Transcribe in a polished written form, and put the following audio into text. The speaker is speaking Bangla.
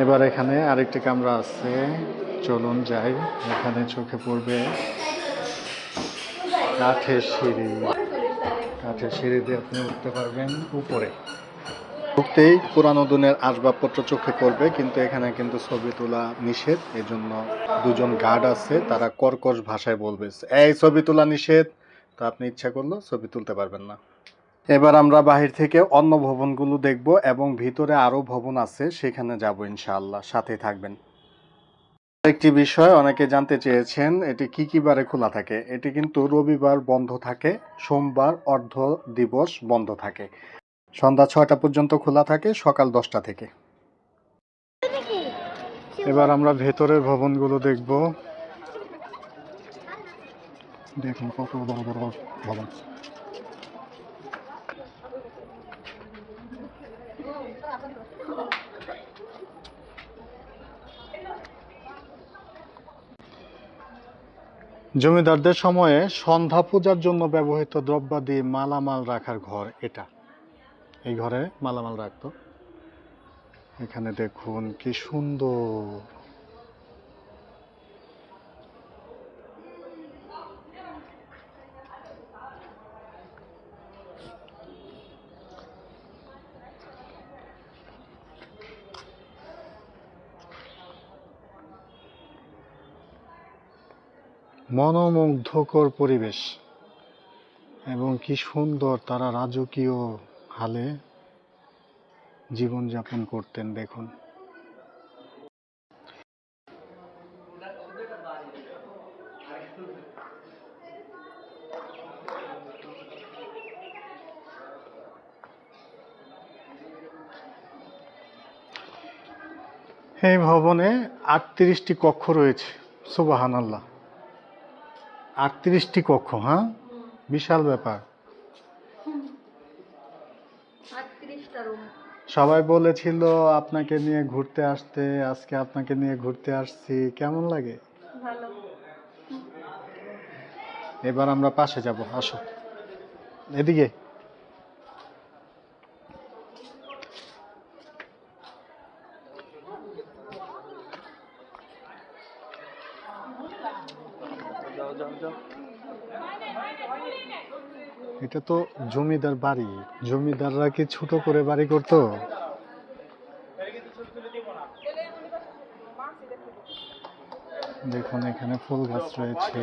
এবার এখানে আরেকটি কামরা আছে, চলুন যাই। এখানে চোখে পড়বে কাঠের সিঁড়ি। কাঠের সিঁড়ি দিয়ে আপনি উঠতে পারবেন উপরে। ঢুকতেই পুরানো দিনের আসবাবপত্র চোখে পড়বে, কিন্তু এখানে কিন্তু ছবি তোলা নিষেধ। এজন্য দুজন গার্ড আছে, তারা কর্কশ ভাষায় বলবে এই ছবি তোলা নিষেধ, তো আপনি ইচ্ছা করলেও ছবি তুলতে পারবেন না। এবার আমরা বাহির থেকে অন্য ভবনগুলো দেখব এবং ভিতরে আরো ভবন আছে, সেখানে যাব ইনশাআল্লাহ, সাথে থাকবেন। একটি বিষয় অনেকে জানতে চেয়েছেন, এটি কি কি বারে খোলা থাকে। এটি কিন্তু রবিবার বন্ধ থাকে, সোমবার অর্ধ দিবস বন্ধ থাকে। সন্ধ্যা 6টা পর্যন্ত খোলা থাকে, সকাল 10টা থেকে। এবার আমরা ভেতরের ভবনগুলো দেখব। দেখুন কত বড় বড় ভবন। জমিদারদের সময়ে সন্ধ্যা পূজার জন্য ব্যবহৃত দ্রব্যাদি মালামাল রাখার ঘর এটা। এই ঘরে মালামাল রাখতো। এখানে দেখুন কি সুন্দর। মনোমুগ্ধকর পরিবেশ এবং কি সুন্দর তারা রাজকীয় হালে জীবনযাপন করতেন। দেখুন এই ভবনে 38টি কক্ষ রয়েছে। সুবহানাল্লাহ, 38টি কক্ষ। হ্যাঁ, বিশাল ব্যাপার। সবাই বলেছিল আপনাকে নিয়ে ঘুরতে আসতে, আজকে আপনাকে নিয়ে ঘুরতে আসছি। কেমন লাগে? ভালো। এবার আমরা পাশে যাব, আসো এদিকে। এটা তো জমিদার বাড়ি। জমিদাররা কি ছোট করে বাড়ি করতো? দেখুন এখানে ফুল গাছ রয়েছে।